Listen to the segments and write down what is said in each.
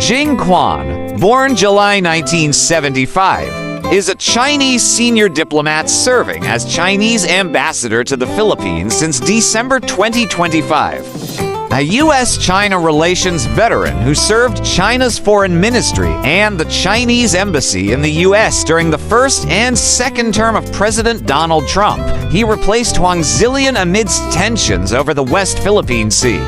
Jing Quan, born July 1975, is a Chinese senior diplomat serving as Chinese ambassador to the Philippines since December 2025. A U.S.-China relations veteran who served China's foreign ministry and the Chinese embassy in the U.S. during the first and second term of President Donald Trump, he replaced Huang Zilian amidst tensions over the West Philippine Sea.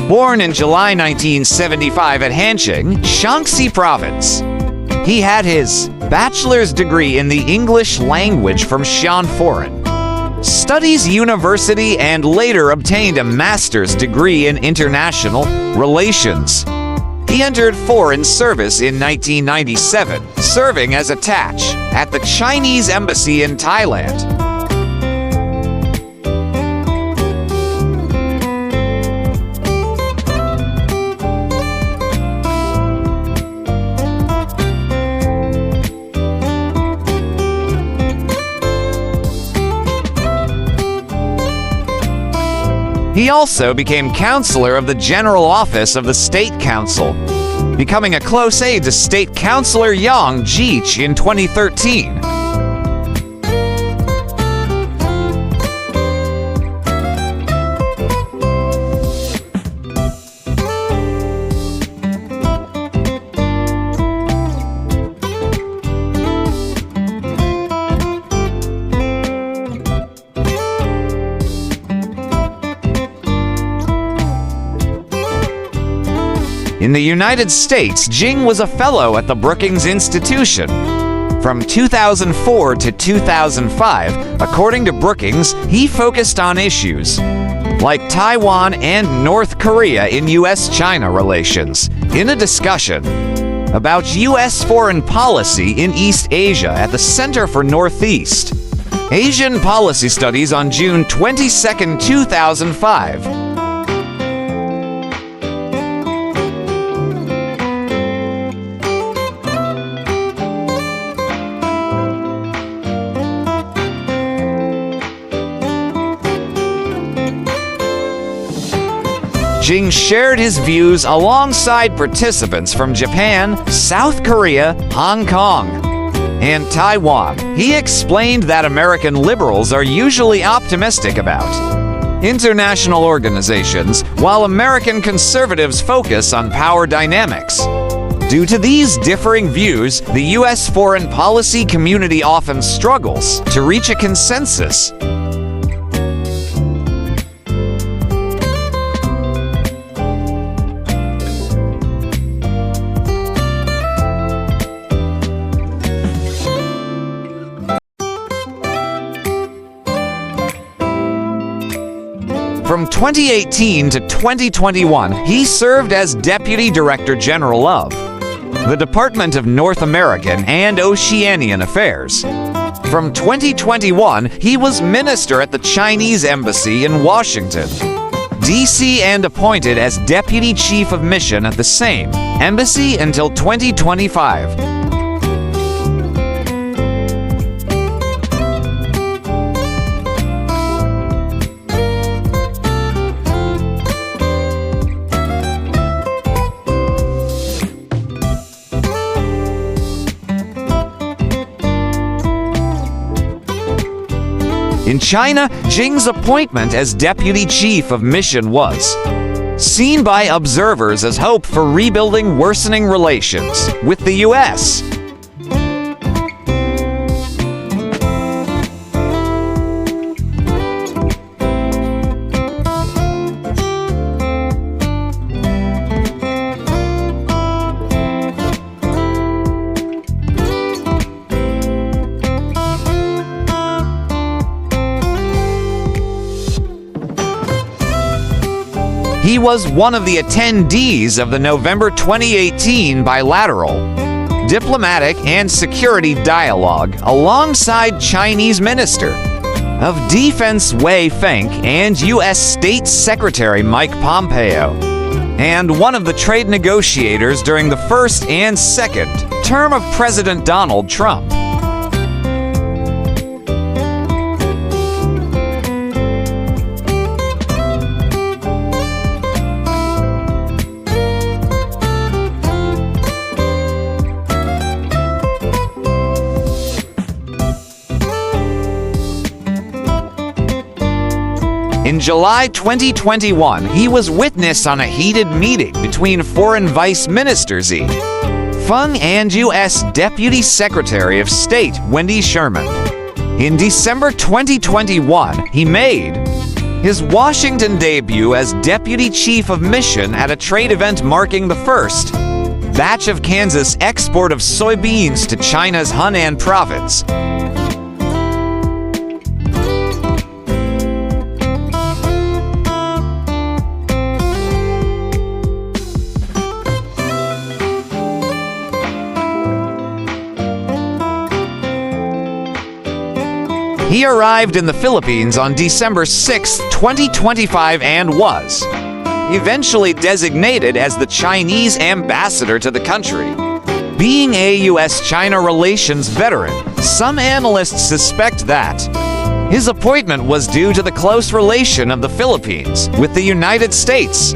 Born in July 1975 at Hanqing, Shaanxi Province, he had his bachelor's degree in the English language from Xi'an Foreign Studies University and later obtained a master's degree in international relations. He entered foreign service in 1997, serving as attach at the Chinese embassy in Thailand. He also became counselor of the General Office of the State Council, becoming a close aide to State Councilor Yang Jich in 2013. In the United States, Jing was a fellow at the Brookings Institution. From 2004 to 2005, according to Brookings, he focused on issues like Taiwan and North Korea in U.S.-China relations, in a discussion about U.S. foreign policy in East Asia at the Center for Northeast Asian Policy Studies on June 22, 2005. Jing shared his views alongside participants from Japan, South Korea, Hong Kong, and Taiwan. He explained that American liberals are usually optimistic about international organizations, while American conservatives focus on power dynamics. Due to these differing views, the U.S. foreign policy community often struggles to reach a consensus. From 2018 to 2021, he served as Deputy Director General of the Department of North American and Oceanian Affairs. From 2021, he was Minister at the Chinese Embassy in Washington, D.C. and appointed as Deputy Chief of Mission at the same embassy until 2025. In China, Jing's appointment as Deputy Chief of Mission was seen by observers as hope for rebuilding worsening relations with the U.S. He was one of the attendees of the November 2018 bilateral diplomatic and security dialogue alongside Chinese Minister of Defense Wei Feng and U.S. State Secretary Mike Pompeo, and one of the trade negotiators during the first and second term of President Donald Trump. In July 2021, he was witness on a heated meeting between Foreign Vice Minister Xi Feng and U.S. Deputy Secretary of State Wendy Sherman. In December 2021, he made his Washington debut as Deputy Chief of Mission at a trade event marking the first batch of Kansas export of soybeans to China's Hunan province. He arrived in the Philippines on December 6, 2025 and was eventually designated as the Chinese ambassador to the country. Being a U.S.-China relations veteran, some analysts suspect that his appointment was due to the close relation of the Philippines with the United States.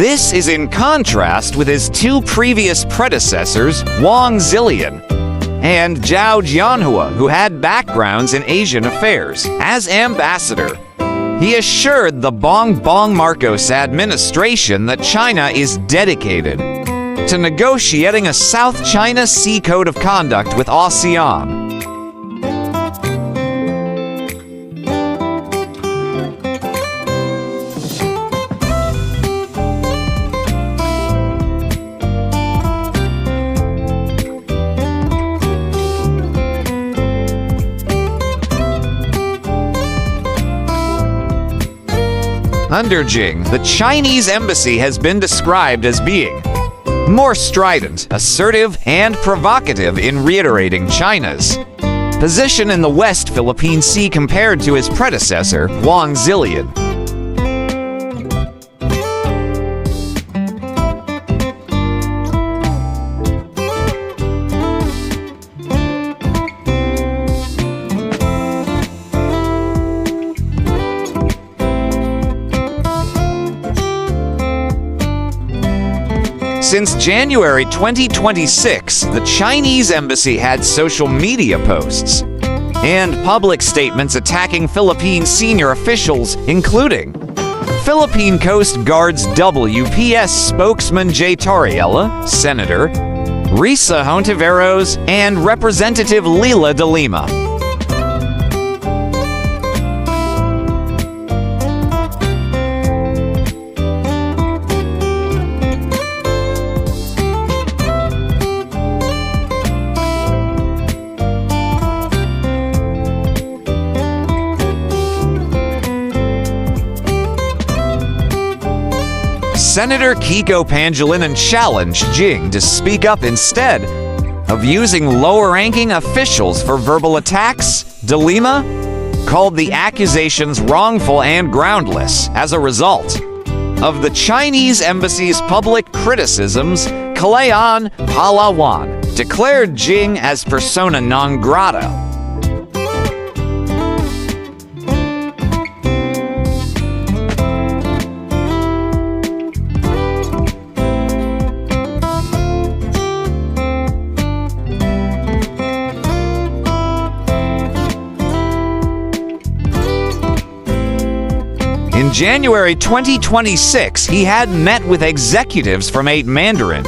This is in contrast with his two previous predecessors, Wang Zilian and Zhao Jianhua, who had backgrounds in Asian affairs. As ambassador, he assured the Bongbong Marcos administration that China is dedicated to negotiating a South China Sea Code of Conduct with ASEAN. Under Jing, the Chinese embassy has been described as being more strident, assertive, and provocative in reiterating China's position in the West Philippine Sea compared to his predecessor, Wang Zilian. Since January 2026, the Chinese embassy had social media posts and public statements attacking Philippine senior officials, including Philippine Coast Guard's WPS spokesman Jay Torriella, Senator Risa Hontiveros, and Representative Leila de Lima. Senator Kiko Pangilinan challenged Jing to speak up instead of using lower-ranking officials for verbal attacks. De Lima called the accusations wrongful and groundless. As a result of the Chinese embassy's public criticisms, Kalayaan Palawan declared Jing as persona non grata. In January 2026, he had met with executives from 8 Mandarin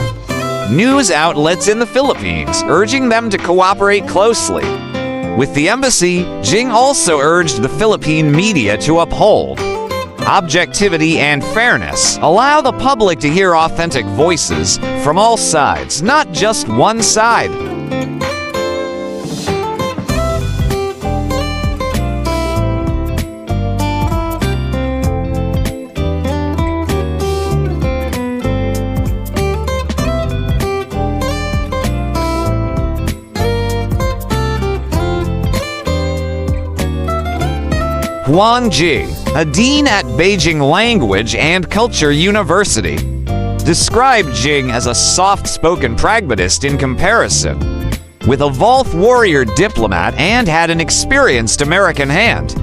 news outlets in the Philippines, urging them to cooperate closely with the embassy. Jing also urged the Philippine media to uphold Objectivity and fairness allow the public to hear authentic voices from all sides, not just one side. Quan, a dean at Beijing Language and Culture University, described Jing as a soft-spoken pragmatist in comparison, with a Volth warrior diplomat and had an experienced American hand.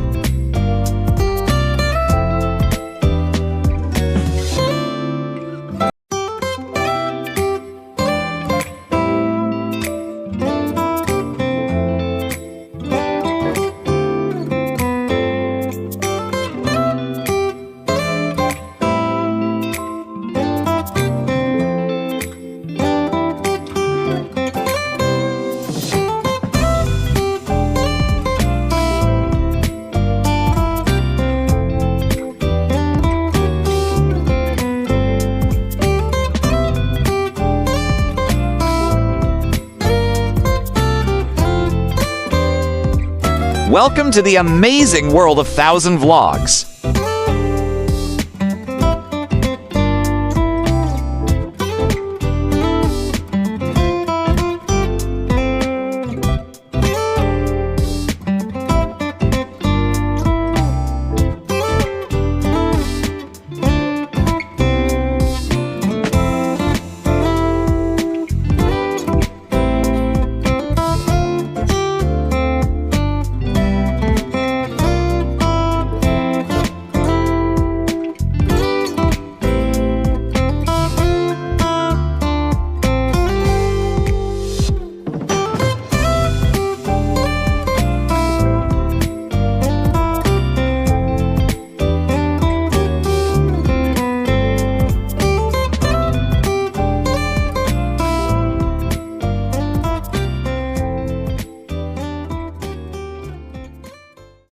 Welcome to the amazing world of 1000 Vlogs.